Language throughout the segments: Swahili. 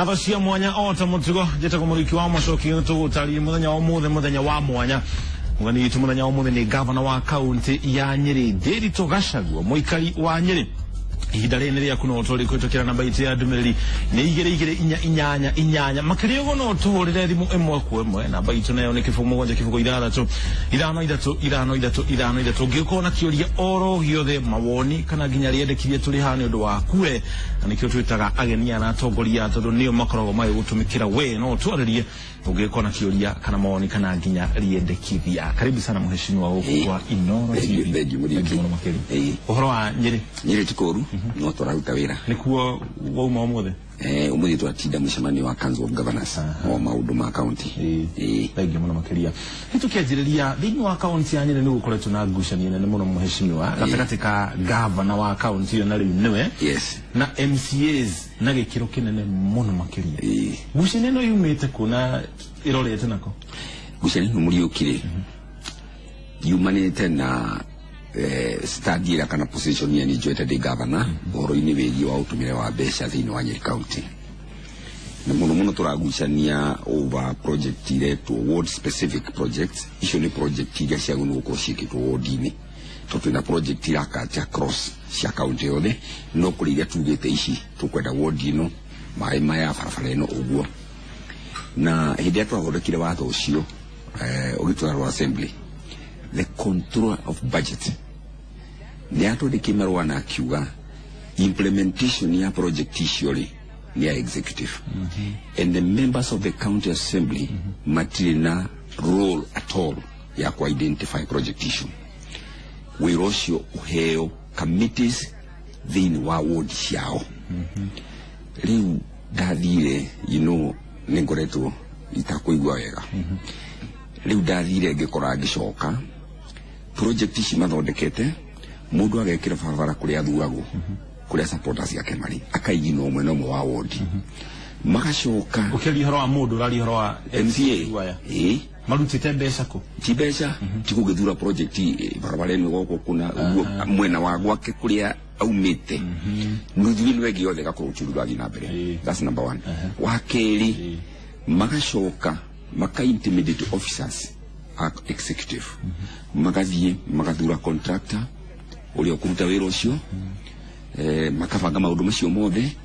Kabasia mwanya ota mutugo jeta kumuriki wa mashoki yutu utali mudanya wa mwanya mugani yitu mudanya wa ni governor wa county ya Nyeri Nderitu Gachagua muikari wa Nyeri ihidare nere yakuno otori kwitokera namba ite ya dumereri ne igere inyanya makiriyo no otorire rimu emwe kwemwe namba ite nayo ne kifumo gwanje kifugo irano idatu ngikona kioria oro giothe mawoni kana ginya riendekirie turi hane undu wa kue anikio twitaga agenia na atongoria tondu niyo makorogo mayo gutumikira we no twaririe ungikona kioria kana mawoni kana ginya riendekithia. Karibu sana mheshimiwa huko kwa Inoro TV. Uhoro wa Nyeri Tikoru no toraruta wira nikuo wauma omothe umuthi twatinda mucemanio wa Council of Governors wa maundu ma county thangi muno makiria nitukianjiriria thini wa county ya Nyeri ni gukoretwo na ngucanio nene muno mheshimiwa gatagatĩ ka governor wa county yo na riu niwe na MCAs na gikiro kinene muno makiria ngucanio no yumite kuna irorete nako ngucanio muriukire yumanite na stagira kana position ya ni joeta de governor oro ini wegi wa utumire wa besha thini wa Nyeri county na muno turagucania over project ile to ward specific projects isho ni project ya cia gunu ko shikito wardini to tuna project ya ka cross cia county yothe no kuriria tugete ici tukwenda ward ino mai maya farafara ino uguo na hidia twahorekire watho ucio ogitwara assembly the control of budget niato de kimerwa na kiuga implementation ya project isiori ni ya executive and the members of the county assembly matrina role at all ya ku identify project issue we rosio uheo committees then wa ward yao liu dadire ningoreto itakuigwa wega liu dadire ngekora ngicoka project ici mathondekete mundu agekira favara kuri athurago kuri supporters yake mari akaigino omwe no wa ward magacoka ukeli horo wa mundu rali horo wa MCA marutite mbeca ko ti mbeca tikugithura project barabara eno goko kuna mwena wa gwake kuria aumite nuthui nwegi yothe gakuruchurura gina mbere that's number 1 wakeri magacoka maka intimidate officers executive magathie magathura contractor uri okuruta wira ucio makabanga maundu macio mothe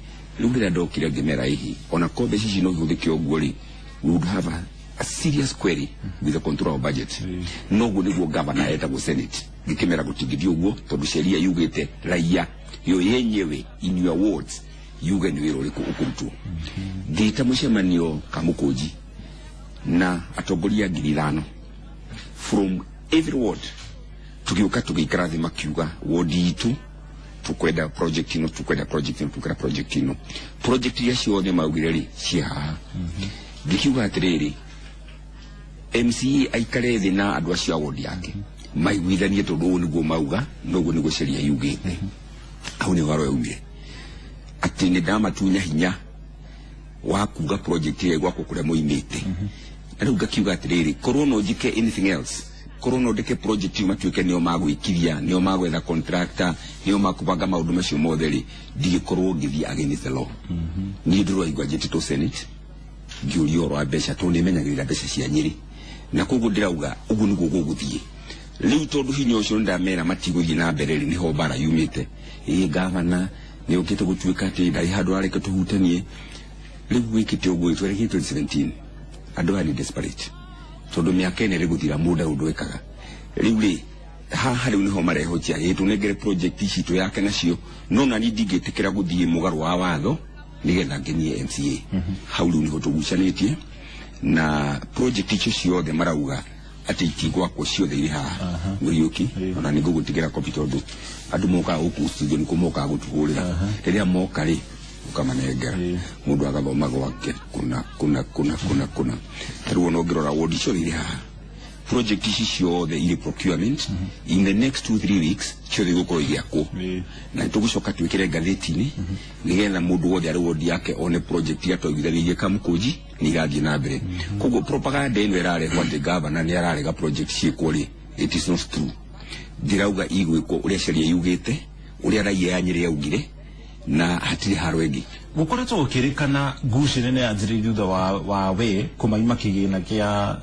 rurira ndokire ngemera ihi ona kombe cici no guthike oguri we would have a serious query with the control of budget no go niguo governor eta go senate gikemera gutigithio uguo tondu sheria yugite raia yo yenyewe in your wards yuge ni wira uri ukurutwo ngita mucemanio kamukoji na atongoria 5,000 from every ward tukiuka tukikara thima kiuga ward itu tukwenda project ino project ya ciothe maugireri cia dikiuga atiriri MCA aikare thi na andu acio ward yake maiguithanie tondu niguo mauga noguo niguo sheria yugite au ni waro yaumire ati ni ndamatunya hinya wa kuga project ye gwako kuria muimite riu ngakiuga atiriri korona njike anything else korona ndeke project matuike nio magwikiria nio magwetha contractor nio makubanga maundu macio motheri ndigikorwo ngithia against the law ni ndiro igwa jeti senate ngiurio ro abesha to ni menyagirira besha cia Nyeri na kugu ndirauga ugu niguo guguthie riu tondu hinyo ucio ndamera matigo na mbere ni ho bara yumite governor ni ukite gutuika ati ndai handu areke tuhutanie riu wikite ugu itwerekite 2017 andu ari desperate tondu miaka ene riguthira muda undu ekaga riu ri haha riu niho marehotia yetu negere project ici to yake nacio no na ni ndigetikira guthie mugaru wa watho nigetha ngenie MCA hau riu niho tugucanitie na project icio ciothe marauga ati itigwa ko ciothe iri haha muriuki ona ni gugutigera copy tondu andu moka guku studio ni kumoka gutuhurira riria moka ri ukamanengera mundu agathoma gwake kuna riu no ngirora ward icio iri haha project ici ciothe iri procurement in the next 2-3 weeks ciothe gukorwo igiakwo na tugucoka twikire ngatheti-ini nigetha mundu wothe ari ward yake one project ya twaiguithanirie kamukuji ni gathie na mbere koguo propaganda ino irarehwo ati governor ni ararega project ciikwo ri it is not true ndirauga igwikwo uria sheria yugite uria raia ya Nyeri yaugire na hatiri harwengi gukoretwo ukirikana guci nene yanjiri thutha wa we kumaima kigina kia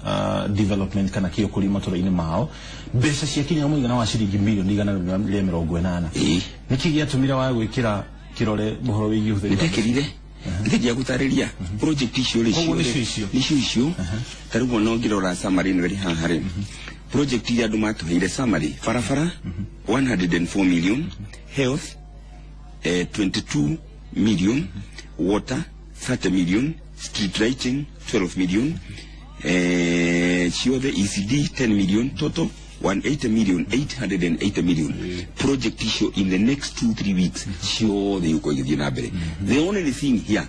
development kana kio kulima turaini mao mbeca cia kinya muigana wa ciringi milioni 180 niki giatumira wa gwikira kirore buhoro wigi utheri ndekirire ndigia gutariria project icio icio tarugo no ngirora summary very hahare project ya dumato ile summary farafara 104 million health 22 million, water 30 million, street lighting 12 million, the ECD 10 million, total 180 million, 880 million. Project issue in the next 2-3 weeks. Sure, the The only thing here,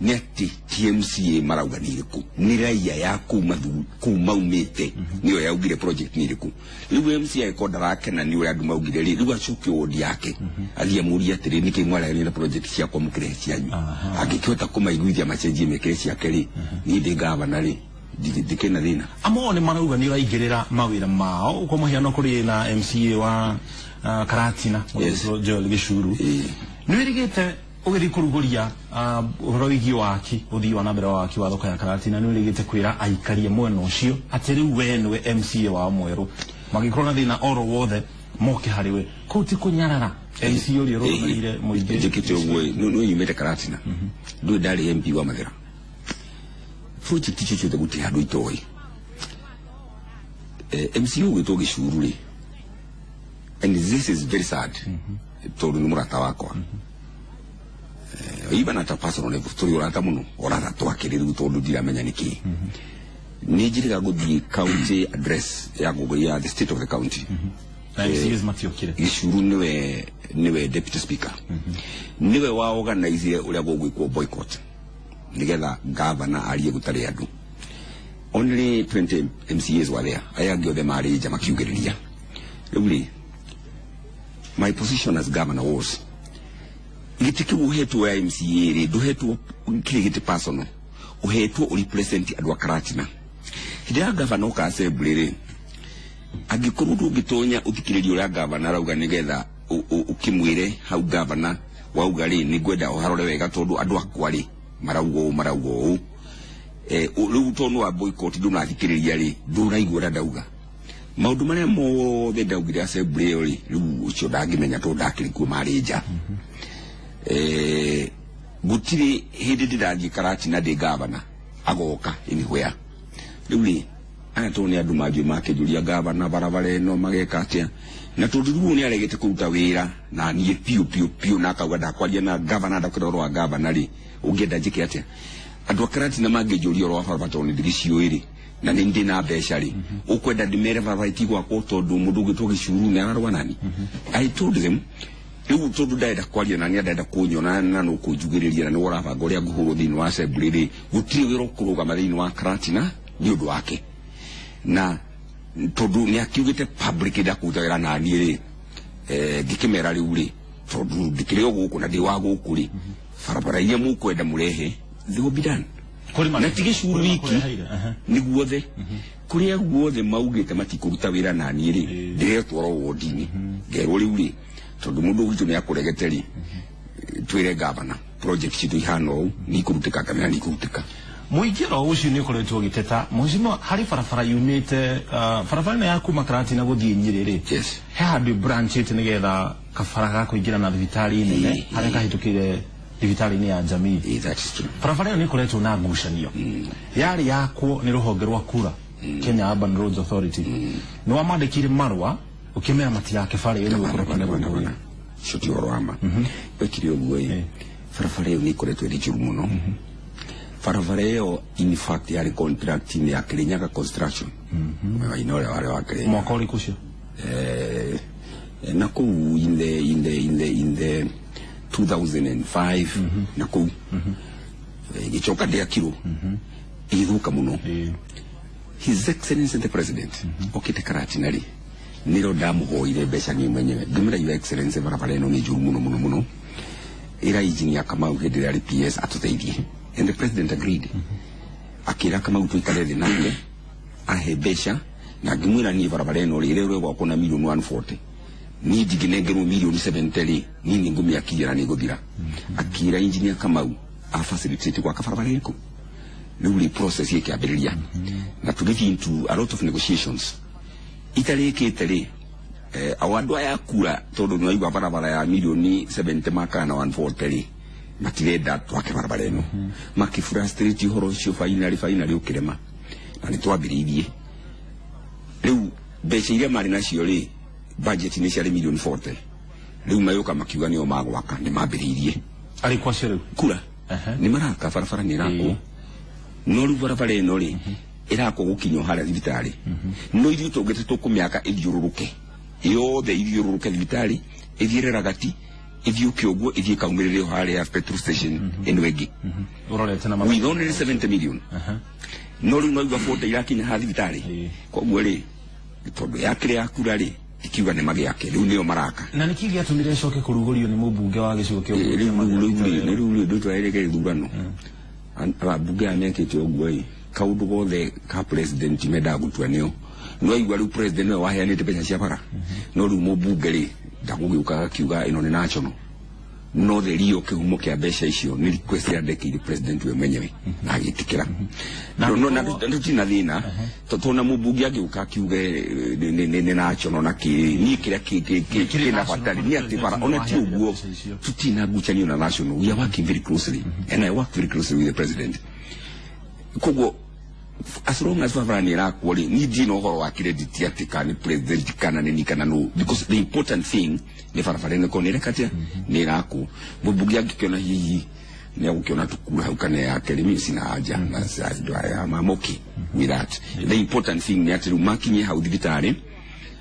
neti TMCA marauga niriku niraia ya kuma umete niyo ya ugire project niriku liwe MCA ikoda rake na niyo ya duma ugire liwe achuke odi yake alia muri atiri niki mwala ni project cia kwa mkresi yanyu akikiota kuma iguithia machenji mekresi yake ri ni de governor ri dikena thina amone marauga ni raigirira mawira mao uko muhiano kuri na MCA wa Karatina Joel Gishuru niwirigite ugiri kuruguria urowigi waki uthii wa nambere waki wa thoko ya Karatina ni urigite kwira aikarie mwena ucio atiri we niwe MCA wa mweru magikorana thina oro wothe moke hariwe kuti kunyarara MCA uri roire muige ndikite ugwe no yumete Karatina ndu ndari MP wa Mathira futi ticho chote guti hadu itoi MCA ugito Gishuru ri and this is very sad toru numurata wako even at a personal level story orata muno orata twakiriru tondu ndiramenya niki nijiriga guthi county address ya guguria the state of the county Gishuru niwe deputy speaker niwe wa organize uria gugwikwo boycott nigetha governor arie gutari andu only 20 MCAs were there ayagi othe mari jama kiugiriria really my position as governor was gitiki uhetu wa MCA ri duhetu kirigiti personal uhetu represent adwa Karatina hidia governor ka assembly ri agikurudu gitonya uthikiririo ya governor rauga nigetha ukimwire hau governor wauga ri ni gwenda uharore wega tondu adwa kwari maraugo riu tonu wa boycott nduna thikiriria ri nduna igura ndauga maundu maria mothe ndaugire assembly ri riu ucio ndangimenya to ndakirikuo marija gutiri hindi ndirathi Karatina de governor agoka anywhere riu anatoni andu mangi makijuria governor barabara no mageka atia na tundu ni aregete kuruta wira na nie piu na akauga ndakwaria na governor ndakiroro wa governor ri ungienda njike atia andu Karatina mangijuria ro barabara toni ndigicio iri na ndi na mbeca ri ukwenda ndimere barabara itigwa ko tondu mundu gitwo Gishuru ni ararwa nani I told them riu tondu ndaenda kwaria na ndaenda kunyona na no kujugiriria na wora banga uria nguhuru thini wa assembly ri gutiri wira kuruga mathini wa Karatina ni undu wake na tondu ni akiugite public ndakutawira na ni ri ngikimera riu ri tondu ndikire guku na ndi wa guku ri barabara iria mukwenda murehe they will be done na Gishuru wiki ni guothe kuria guothe maugite matikuruta wira na ni ri ndiretwaro wodini ngerwo riu ri tondu mundu witu ni akuregeteri twire governor project citu ihano ni kurutika kamera ni kurutika muigiro ucio ni koretwo giteta muzimo hari farafara unit farafara na yakuma Karatina guthii Nyiriri yes he handu branch it nigetha kafara kuingira na thibitari nene hari kahitukire thibitari ni ya jamii that's true farafara ni koretwo na ngucanio yari yakwo ni ruhonge rwa kura Kenya Urban Roads Authority no amandikire marwa ukimera mati yake fara yenu gukoroka ne bwana shoti orwama bekirio gwe farafara ni koretwo ri juru muno farafara in fact yari contract ni ya Kirinyaga construction inore wale wa Kirinyaga mwaka uli kusho naku in the 2005 naku gichoka dia kilo iruka muno His Excellency the President okite Karatina ri niro ndamuhoire mbeca ni mwenyewe ngimira Your Excellency barabara ino ni juru muno ira engineer kama uhedira ri PS atuteithie and the president agreed akira kama utuikale nake ahe mbeca na ngimwira ni barabara ino ri rero gwa kuna milioni 140 ni diginengero milioni 70 nini ngumi akira ni godira akira engineer Kamau a facilitate kwa kafarabara iko luli process yake abirilia na to get into a lot of negotiations Italy awadwa ya kura todo no iba barabara ya milioni 70 maka na 140 matireda twake barabara eno maki frustrate horo sho finally ukirema na nitwabiririe riu becha ile mari nacio ri budget ni cia milioni 40 riu mayoka makiuga ni o magwaka ni mabiririe ari kwa chere kura ni maraka farafara ni rako no ru barabara eno ri irako gukinyo hara thibitari no ithu tugete tukumiaka ithiururuke yothe ithiururuke thibitari ithiire ragati ithiuke uguo ithie kaumirire hare ya petrol station enwegi urorete na we only 70 million no ru no iga 40 irakinya ha thibitari koguo ri tondu yakire yakura ri ikiuga ni magi yake riu niyo maraka na nikigi atumire coke kurugurio ni mubunge wa gicigo kio riu ndutwairege thurano aba bunge amekete uguo kaundu gothe ka president meda gutua nio no igwa ru president we waheanite pesa cia bara no ru mubunge ri ndagugiuka kiuga ino ni national no the rio kihumo kia besha icio ni request ya ndekire president we mwenyewe na agitikira no na ndutina thina totona mubunge agiuka kiuge ni national na ki ni kira kina fatali ni ati bara ona ti uguo tutina guchanio na national we are working very closely and I work very closely with the president kogo as long as Favrani Rakwali need no horo wa credit yatika ni president kana ni kana no because the important thing ni Favrani ko ni rekatia ni rako bubugi akiona hihi ni ukiona tukura ukane yake mimi sina haja na sasa ya mamoki with that the important thing ni ati rumakinye how thibitari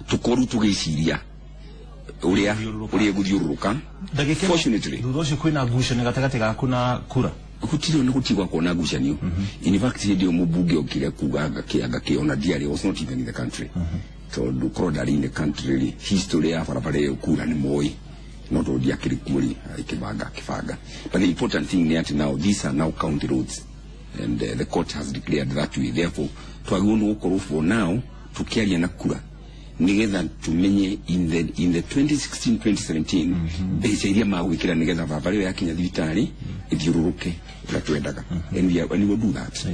tukoru tugiciria uria guthiururuka fortunately thutho kwina ngusho ni gatagati ga kuna kura kutiro ni kutigwa kuona gucanio in fact ndio mubunge okire kuga agakiona diary was not even in the country so do crodari in the country history ya farabare kura ni moi not all yakiri kuri ikibaga kifaga but the important thing is that now these are now county roads and the court has declared that way therefore twagono ukoro for now tukiaria na kura nigetha tumenye in the 2016-2017 becha iria magwikira nigetha barabara ya Kenya thibitari ithiururuke ratwendaga and we will do that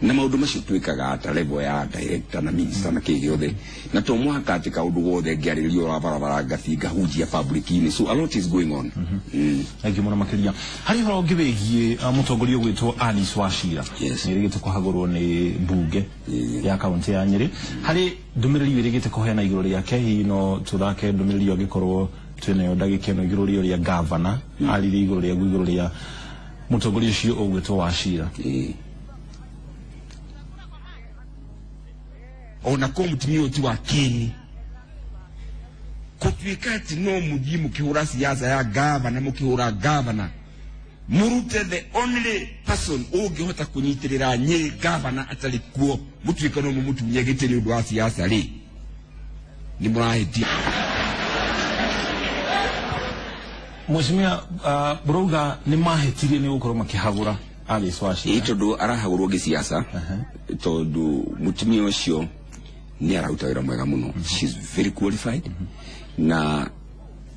na maundu macio twikaga at level ya director na minister na kigiothe na to mwaka atika undu wothe ngiaririo wa barabara gathinga hujia public ini so a lot is going on thank you mwana makiria hari horo ngibegie mutongoria gwitwo Alice Wachira nirigite kuhagurwo ni bunge ya county ya Nyeri hari ndumiriri wirigite kuheana iguru riake hino tuthake ndumiriri ogikorwo tweneyo ndagikeno iguru ria governor ali iguru ria mutongoria cio ogwitwo Wachira ona ko mutumio ti wa kini kutwikati no muthii mukihura siasa ya governor mukihura governor murute the only person ungihota kunyitirira Nyeri governor atari kuo mutwika no mutumie gitiri undu wa siasa ri ni murahiti Mheshimiwa Buruga ni mahetirie ni ukorwo makihagura Alice Wachira itondo arahagurwo gisiasa tondu mutumia ucio ni arauta wira mwega muno she's very qualified na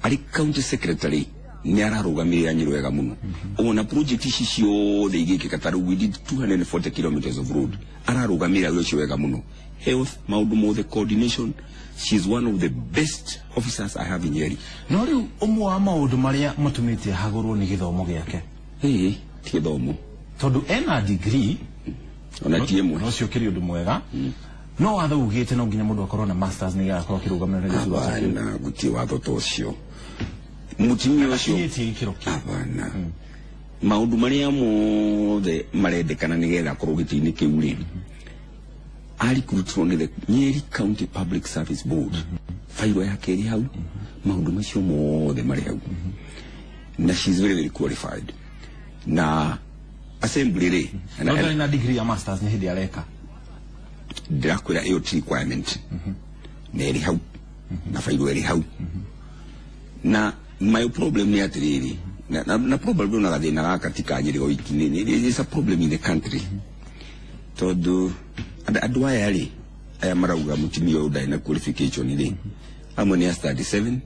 ari county secretary ni ararugamirira Nyeri wega muno ona project ici ciothe igikika taru we did 240 kilometers of road ararugamirira ucio wega muno health maundu mothe coordination she's one of the best officers I have in Nyeri no riu umwe wa maundu maria mutumite hagurwo ni githomo giake ti githomo tondu ena degree ona tiemwe no cio kiri undu mwega no watho ugite no nginya mundu akorwo na masters ni gakorwo kirugamirira gicigo cia na guti watho tocio mutumia ucio abana maundu maria mothe marendekana nigetha akorwo gitini kiu ri ali kurutwo ni the Nyeri County Public Service Board fairo yake ri hau maundu macio mothe mari hau na she's very qualified na assembly ri na degree ya masters ni hindi areka ndakwira iyo requirement neri hau na fairo ri hau na my problem ni atiriri na problem na gathina ga katika Nyeri wiki ni is a problem in the country todo adwa yali aya marauga mutimio uda ina qualification ile amwe ni 37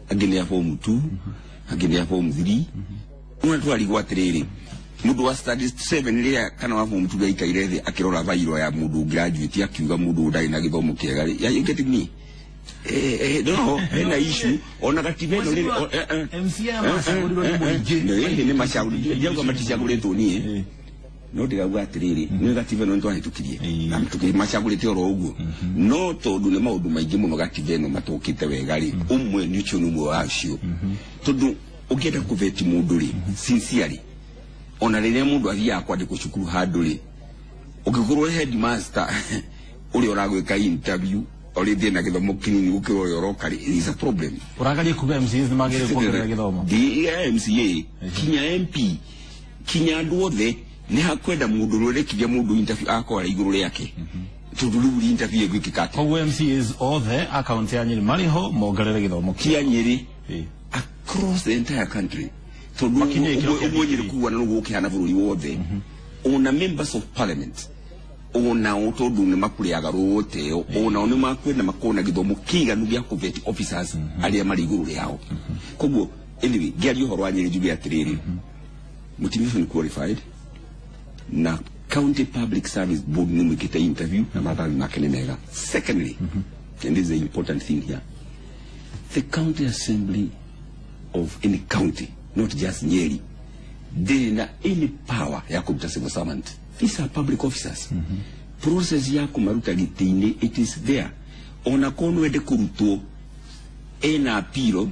agene form 2 agene form 3 unatwali gwatiriri mudu wa study 7 ria kana wa form 2 gaikaireze akirora vairo ya mudu graduate akiuga mudu ndai na githomo kiega ya getting me no ena issue ona gativeno lile MCA mashauri ni mwingi ni mashauri yangu matishauri tu ni no ndiraugwa atiriri ni gativeno ntwa hitukirie na mtuki mashauri te oro uguo no tondu ni maundu maingi muno gativeno matukite wega ri umwe ni ucio ni umwe wacio tondu ukienda kuveti mundu ri sincerely ona riria mundu athia kwandikwo cukuru handu ri ukikorwo headmaster uri oragwika interview ori thina githomo kinini gukiro yoroka is a problem uragalie kuga MCs magere kuongerera githomo MCA kinya MP kinya andu othe ni hakwenda mundu rorekiria mundu interview akora iguru riake tudururi interview egwikika kwa MCs othe account ya Nyeri mariho mongerere githomo kia Nyeri across the entire country tondu umonyere kuwa na gukihana bururi wothe ona members of parliament ona otondu ni makuriaga rote ona oni makwenda makona githomo kiganu gya covet officers aria mari iguru yao koguo anyway gari uhoro wa Nyeri jubi atiriri motivation qualified na county public service board ni mwikita interview na madhari na kenenega. Secondly, and this is the important thing here, the county assembly of any county, not just Nyeri, they na any power ya kumta civil servant. These are public officers. Process ya kumaruta gitini, it is there. Ona kono ede kuruto ena appeal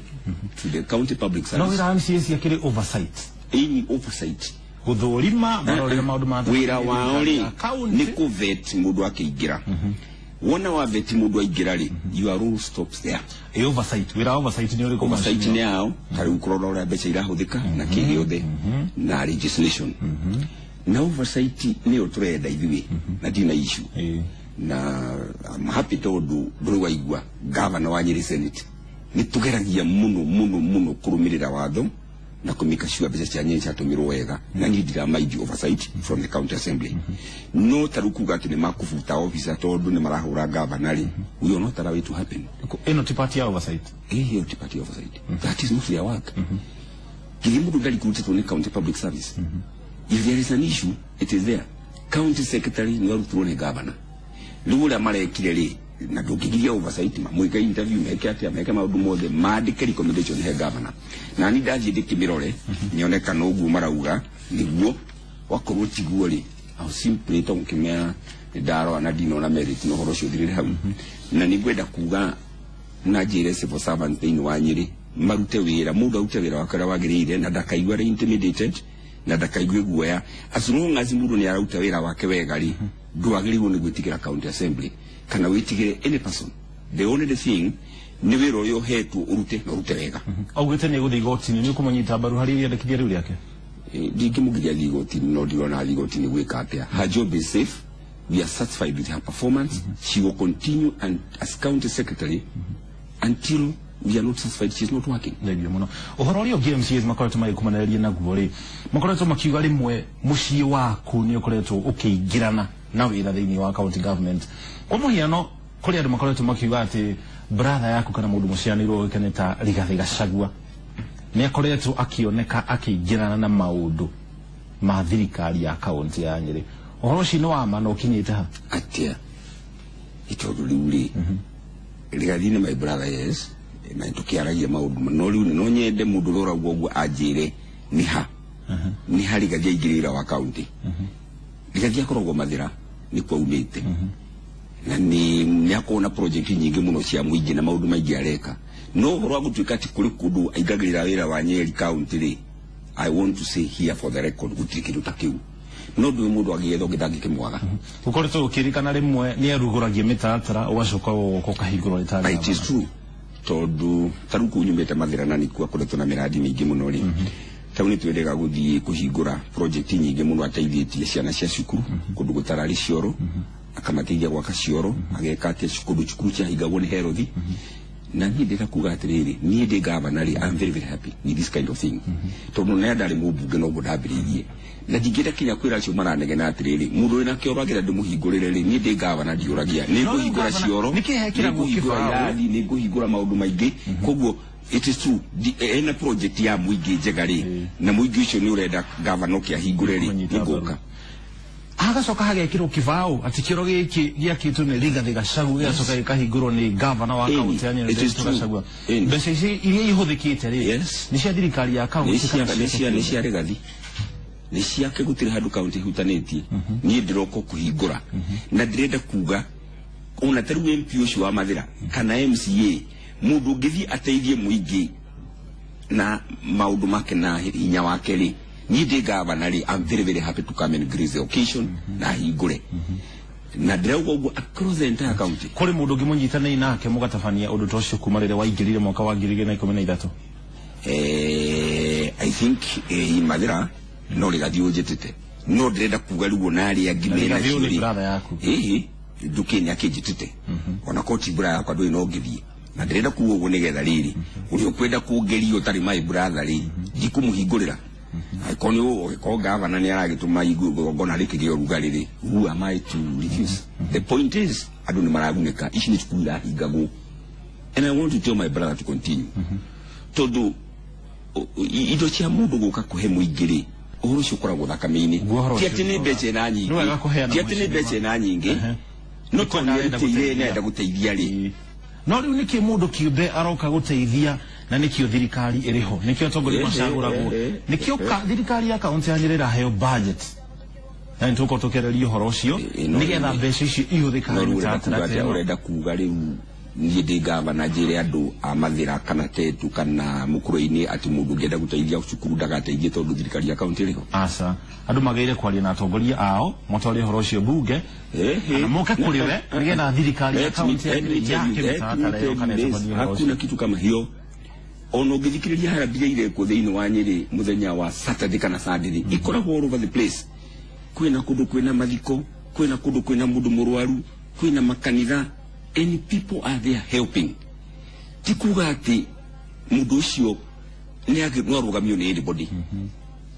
to the county public service. No, wira MCS ya kile oversight. Any oversight. Kuthurima marorera maundu ma wira waori ni kuvet mundu akiingira wona wa vet mundu aingira ri your rule stops there oversight wira oversight ni uri oversight ni yao kari ukurora ura becha irahuthika na kigi othe na legislation na oversight ni uturenda ithuĩ na dina issue na I'm happy to do waigua governor wa Nyeri Senate ni tugeragia muno kurumirira watho na kumika sure becha cia Nyeri catumirwo wega na ni ndira maidi oversight from the county assembly no tarukuga ati ni makufuta officer tondu ni marahura governor we are not allowed to happen eno tipati ya oversight hiyo tipati oversight that is not their work kilimudu ndali kurutetwo ni county public service if there is an issue it is there county secretary ni warutirwo ni governor lula marekire ri na ndukigiria oversight mwika interview meke atia meke maundu mothe maandike recommendation he governor na ni ndathie ndikimirore nioneka no uguo marauga niguo wakorwo tiguo ri au simply tonkimea ndaro na dino na merit no horo cio thirire hau na nigwenda kuga na njire civil servant thĩinĩ wa Nyeri marute wĩra mundu arute wĩra wake wagĩrĩire na ndakaigua intimidated na ndakaigua guoya as long as mundu ni arauta wĩra wake wega ri ndwagĩrĩirwo nĩ gwĩtigĩra county assembly kana witigire any person. The only thing ni wiro yo hetu urute na urute wega augite ni guthi igoti ni kumanyita baru hari yandikithia riu riake ndikimugiria igoti no ndirona igoti ni gwika atia her job is safe we are satisfied with her performance she will continue and as county secretary until we are not satisfied she is not working ndio muno uhoro rio GMCs makoretwo magikumanĩrĩria naguo ri makoretwo makiuga rimwe muciĩ waku ni ukoretwo ukiingirana na wĩra thĩinĩ wa county government kwa muhiano kuri andu makoretwo makiuga ati brother yaku kana mundu mucianirwo kaneta Rigathi Gachagua ni akoretwo akioneka akiingirana na maundu ma thirikari ya county ya Nyeri uhoro ucio ni wa ma no kinyite ha atia itondu riu ri Rigathi ni my brother yes na tukiaragia maundu no riu no nyende mundu rora guo anjire ni ha ni ha Rigathi aingirira wa county Rigathi akoragwo mathira ni kwaumite na ni akona project nyingi muno cia muingi na maundu maingi areka no horo gutuika ati kuri kundu aigagirira wira wa Nyeri county ri I want to say here for the record gutikiru takiu no ndu mundu agietho githangike mwaga ukoretwo ukirikana rimwe ni aruguragia mitaratara ugacoka ukahingurwo ritari it is true tondu taruku nyumete mathira na niku akoretwo na miradi mingi muno ri tauni ni twendega guthii kuhingura project nyingi muno ateithĩtie ciana cia cukuru kundu gutarari cioro akamateithia gwaka cioro ageka atia cukuru cia hingagwo ni herothi na ni ndira kuga atiriri ni ndi governor I'm very happy with this kind of thing to no na ndari mubuge no budabiririe na digera kinya kwira cio maranege na atiriri mundu ina kioro agira ndimuhingurire ri ni ndi governor ndiuragia ni kuhingura cioro ni kuhingura maundu maingi koguo it is true ena project ya muingi njegari na muingi ucio ni urenda governor kia hingure ri niguka agacoka hagekirwo kibao ati kiro giki giakitwo ni Rigathi Gachagua giacoka gikahingurwo ni governor wa kaunti ya Nyeri Rigathi Gachagua mbeca ici iria ihuthikite ri ni cia thirikari ya kaunti ni cia Rigathi ni cia kegutire handu kaunti hutanetie ni ndiroko kuhingura na ndirenda kuga ona taru MP ucio wa Mathira kana MCA mundu ngithi ateithie muingi na maundu make na hinya wake ri ni ndi governor I'm very happy to come and grace the occasion na hingure na ndreugo ugo across the entire county kuri mundu ngimunyitane nake mugatafania undu tocio kumarire waingirire mwaka wa 2013 I think in Mathira no Rigathi ujitite no ndirenda kuga riu nari agimena ciuri brother yaku ndukini akijitite ona koti bra yakwa ndui no ngithie na ndirenda kuga ugo nigetha riri uri ukwenda kugerio tari my brother ri ndikumuhingurira Aikoni o governor ni aragituma igona rikigio rugarire who am I to refuse the point is adu ni maraguneka ici ni tukura higago and I want to tell my brother to continue todo ido cia mundu guka kuhe muingiri uhuru cukura guthakame-ini tiatini beche na nyingi tiatini beche na nyingi no konarenda guteithia ri no riu niki mundu kiumbe aroka guteithia na nikio thirikari iriho nikio tongori macaguragwo nikio thirikari ya kaunti ya Nyeri raheo budget na ntuko tokererio horo ucio nigetha mbeca ici ihuthikane mutaratara urenda kuga riu ni ndi governor njire andu a Mathira kana Tetu kana Mukurweini ati mundu ngenda guteithia cukuru ndagateithie tondu thirikari ya kaunti iriho asa andu mageire kwaria na atongoria ao motore horo ucio bunge na moke kuriwe nigetha thirikari ya kaunti ya Nyeri yake mutaratara yo kana hakuna kitu kama hiyo ono githikiriria harambia ire ko thiini wa Nyeri muthenya wa Saturday kana Sunday ikoragwo all over the place kwina kundu kwina mathiko kwina kundu kwina mundu murwaru kwina makanitha and people are there helping tikuga ati mundu ucio ni agirugamio ni anybody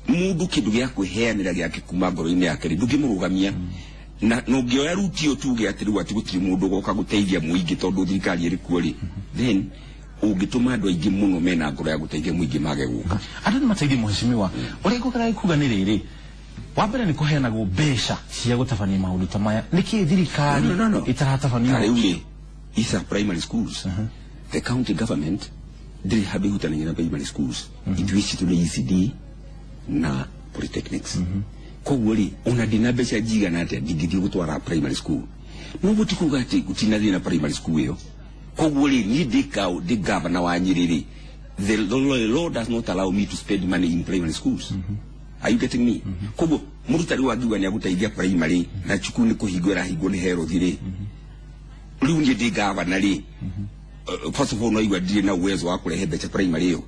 mundu kindu gya kwiheanira gyake kuma ngoro-ini yake ndungimurugamia na no ngioya rutio tuge ati riu ati gutiri mundu goka guteithia muingi tondu thirikari iri kuori then ugituma andu aingi muno mena ngoro ya guteithia muingi mage guka andu ni mateithia muheshimiwa uri gukara kuga ni riri wambere ni kuheanagwo mbeca cia gutabania maundu ta maya niki thirikari itaratafania riu isa primary schools the county government ndiri habe hutana na primary schools itwici tu ECD na polytechnics koguo ri ona dina mbeca jigana ate ndigithie gutwara primary school no gutikuga ati gutina thina primary school iyo koguo ri ni ndi governor wa Nyeri ri the law does not allow me to spend money in primary schools are you getting me koguo murutari wa giwa ni aguteithia primary na cukuru ni kuhingura hingo ni hero thire riu ni ndi governor ri first of all no igwa ndire na uwezo wa kurehe mbeca primary iyo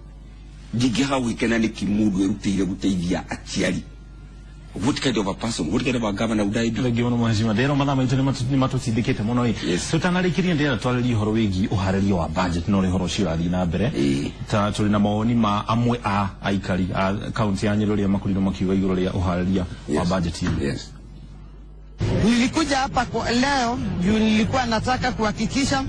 ndingihau ikena ni kimundu erutire guteithia aciari what kind of a person what kind of a governor would I be legi ono mheshimiwa ndero madama itu ni matutindikite muno ri tutanarikirie ndera twariri horo wigi uharerio wa budget no ri horo cirathi na mbere ta turi na maoni ma amwe a aikari a county ya Nyeri ria makuriro makiuga iguru ria uhareria wa budget yes nilikuja hapa kwa leo juu nilikuwa nataka kuhakikisha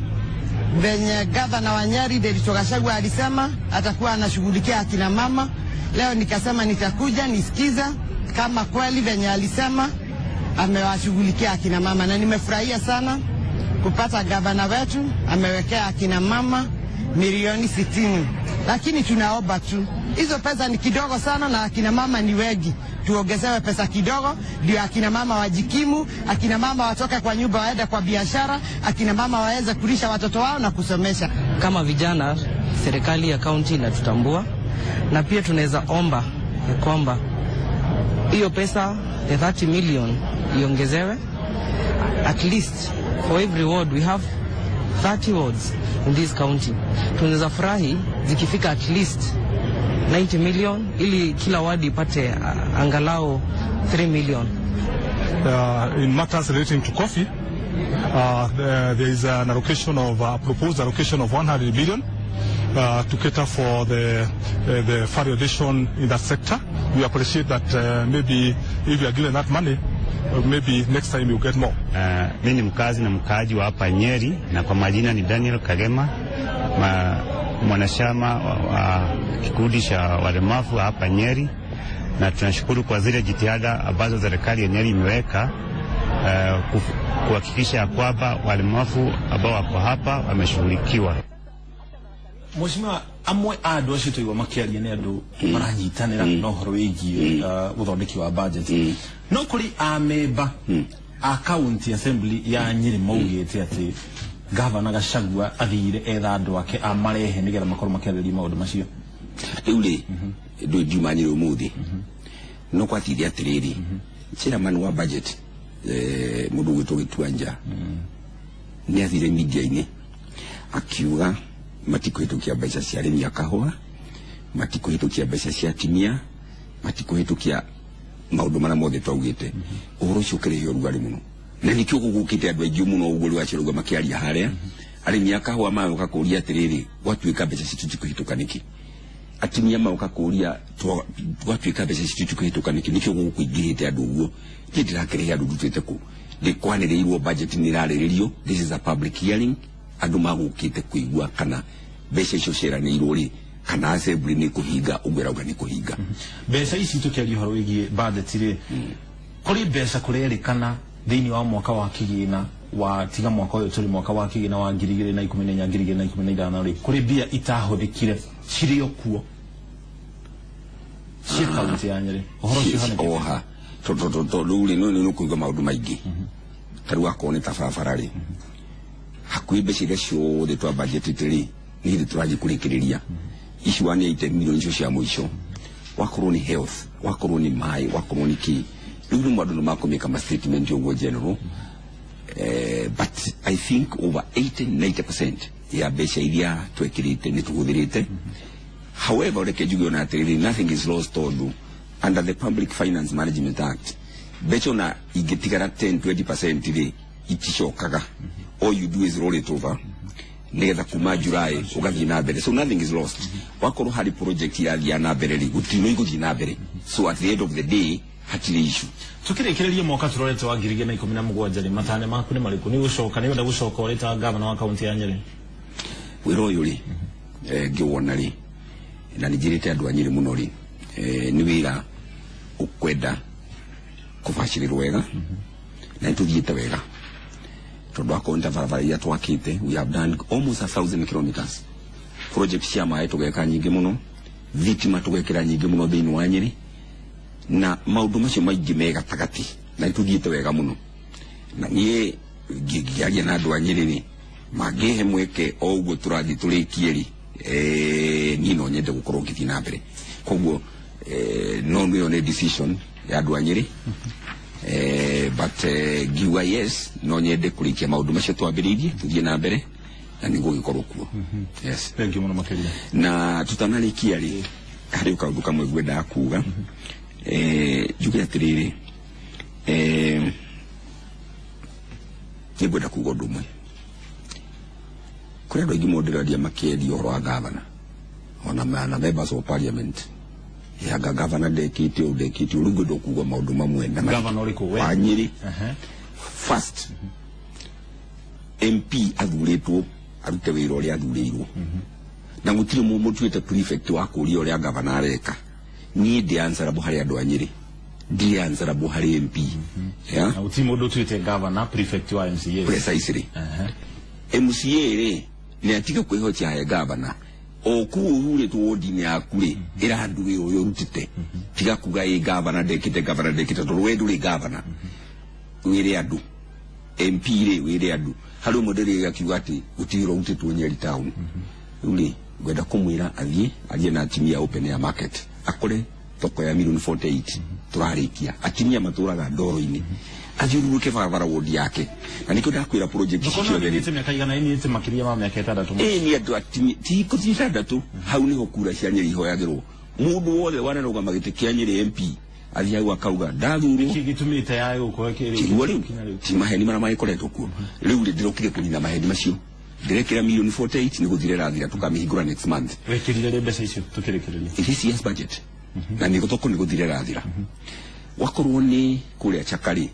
venye governor wa Nyeri Rigathi Gachagua alisema atakuwa anashughulikia akina mama. Leo nikasema nitakuja nisikiza kama kweli venye alisema amewashughulikia akina mama, na nimefurahia sana kupata governor wetu amewekea akina mama milioni 60. Lakini tunaomba tu hizo pesa ni kidogo sana na akina mama ni wengi, tuongezewe pesa kidogo ndio akina mama wajikimu, akina mama watoke kwa nyumba waende kwa biashara, akina mama waweze kulisha watoto wao na kusomesha. Kama vijana serikali ya kaunti inatutambua na pia tunaweza omba kwamba hiyo pesa ya 30 million iongezewe, at least for every ward we have 30 wards in this county. Tunaweza furahi zikifika at least 90 million ili kila ward ipate angalau 3 million. In matters relating to coffee, there is an allocation of proposed allocation of 100 billion to cater for the fluoridation in that sector. We appreciate that maybe if we are given that money, maybe next time you'll get more. Mimi ni mkazi na mkaaji wa hapa Nyeri, na kwa majina ni Daniel Kagema, mwanachama wa kikundi cha walemavu hapa Nyeri, na tunashukuru kwa zile jitihada ambazo serikali ya Nyeri imeweka kuhakikisha kwamba walemavu ambao wako hapa wameshughulikiwa. Mheshimiwa, amwe ado ashito iwa makiaria ni ado maranyitanira no horo wigi uthondeki wa budget no kuri ameba a county assembly ya Nyeri maugite ati Governor Gachagua athire etha andu ake amarehe nigetha makorwo makiarĩrĩria maundu macio ule do jumani umuthi no kwatithia atiriri chairman wa budget mundu gwitwo Gituanja ni athire media-ini akiuga matikuhitukia mbeca cia arĩmi a kahũa, matikuhitukia mbeca cia atumia, matikuhitukia maundu mara mothe twaugite uhoro ucio ũkĩrehe ũrugarĩ mũno, na nikio gũgũkĩte andũ aingĩ mũno ũguo rwacirũga makiaria harĩa arĩmi a kahũa maũka kũria atiriri gwatuĩka mbeca citu tikuhituka niki, atumia maũka kũria gwatuĩka mbeca citu tikuhituka niki, nikio gũgũkĩingĩhĩte andũ ũguo ndĩrakĩrehe andũ ndutĩte kũ ndĩkwanĩrĩirwo budget nĩrarĩrĩrio. This is a public hearing. Andu magukite kuigwa kana mbeca icio ciranĩirwo ri kana assembly ni kuhinga ugwera ni kuhinga mbeca ici tukiaria horo wigie budget ri kuri mbeca kurerikana thiini wa mwaka wa kigina wa tiga mwaka uyu turi mwaka wa kigina wa 2014 2015 ri kuri bia itahuthikire cirio kuo county ya Nyeri uhoro cio hane oha to ruri no kuigwa maundu maingi taru akone tababara ri hakuhi mbeca iria ciothe twa budget tiri ni hĩndĩ tũrathiĩ kũrĩkĩrĩria ici 180 million icio cia mũico wakorwo ni health wakorwo ni maĩ wakorwo ni kĩ rĩu nĩ andũ nĩmakũmĩka ma statement ũguo general but I think over 80-90% ya mbeca iria twekĩrĩte nĩ tũhũthĩrĩte. However reke njuge ona atĩrĩrĩ nothing is lost tondũ under the Public Finance Management Act mbeca ona ingĩtigara 10-20% rĩ iticokaga. All you do is roll it over. Negetha kuma July ugathii na mbere, so nothing is lost. Wakorwo hari project irathia na mbere ri gutino iguthii na mbere, so at the end of the day hatire issue. Tukirekereria mwaka turorete wa 2017 ri matane maku ni mariku ni gucoka ni wenda gucoka ureta governor wa county ya Nyeri wiro uyu ri ngiwona ri na nijirite andu a Nyeri muno ri ni wira ukwenda kubashirirwo wega na tuthiite wega tondu akonta barabara ya twakite. We have done almost 1,000 kilometers. Project cia maĩ tugeka nyingi muno, thitima tugekera nyingi muno thiini wa Nyeri, na maundu macio maingi mega tagati na tuthiite wega muno. Na nie ngiaria na andu a Nyeri ni magihe mweke o uguo turathi turikie ri ni no nyende gukorwo ngithii na mbere. Koguo no nio ne decision ya andu a Nyeri. But giwa yes no nyende kurikia maundu macio twambiririe tuthie na mbere na ningo gikorwo kuo. Yes, thank you muno makiria na tutanarikia ri hari ukaundu kamwe gwenda kuga njuge atiriri nigwenda kuga undu umwe kuri andu aingi mondiraria makiendia uhoro wa governor ona members of parliament yaga governor dekite urungu ndokugwa maundu mamwe na governor liko we wa Nyeri. First MP athuritwo arute wira uria athurirwo na gutire mutuite prefect wa kuria uria governor areka ni ndi answerable hari andu a Nyeri ndi answerable hari MP ya na uti mundu tuite governor prefect wa MCA precisely MCA ri ni atiga kwihotia ya governor okuhure tuodini akure irandu we oyo rutite tiga kuga governor dekite to we duri governor wire andu MP ri wire andu hari moderi akiuga ati utiro utitwo Nyeri town uli gwenda kumwira athie na atimia open air market akore thoko ya milioni 48 turarikia atimia maturaga ndoro-ini athiururuke barabara wodi yake na niko ndakwira project icio nĩ miaka igana ini ite makiria ma miaka 6 ni andu atimi ti kuthira ndatu hau niho kura cia Nyeri ihoyagirwo mundu wothe wanaruga magite kia Nyeri MP athiaga akauga ndathurwo kigitumite yayo kwekere kirwa riu ti maheni mara maikoretwo kuo riu ndirokire kunina maheni macio ndirekera million 48 ni guthire rathira tukamihingura next month wekirire mbeca icio tukirekereria this year's budget na ni gutoko ni guthire rathira wakorwo ni kuria chakari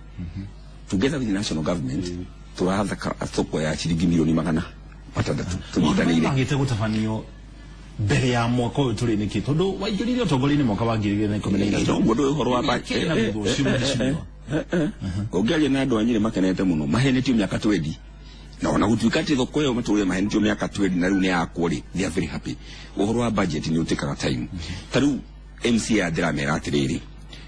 together with the national government turathaka thoko ya ciringi milioni 600 tunyitanire ngite gutafanio mbere ya mwaka uyu turi niki tondu waingirire utongori-ini mwaka wa 2013 mundu uhoro wa budget ongearia na andu anyire makenete muno mahenetio miaka 20 na ona gutuika ati thoko yo mature mahenetio miaka 20 na riu ni yakwo ri they are very happy uhoro wa budget ni utikaga time tariu MCA adramera atiriri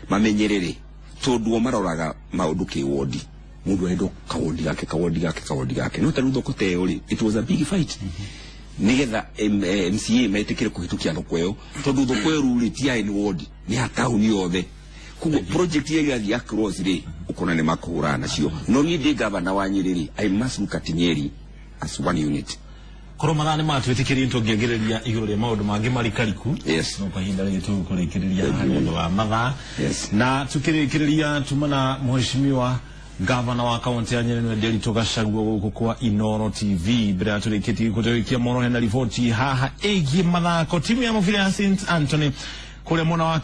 mamenyerere tondu o maroraga maundu ki wodi mundu endo kawodi gake no tariu thoko teo ri it was a big fight nigetha MCA metikire kuhitukia thoko yo tondu thoko yo ruri ti ai ni wodi ni hatauni yothe kugo project ye gathi across ri ukona ni makuhura nacio no ni ndi governor wa Nyeri I must look at Nyeri as one unit koromara ni matwitikirie ntongiongereria iguru ria maundu mangi marikariku yes no kahinda ri tukurekereria mundu wa matha yes na tukirekereria tumana mheshimiwa Gavana wa kaunti ya Nyeri Nderitu Gachagua guku kwa Inooro TV mbere turikiti kutorikia mono hena ripoti haha egie mathako timu ya mubira ya St Anthony kule mwana wa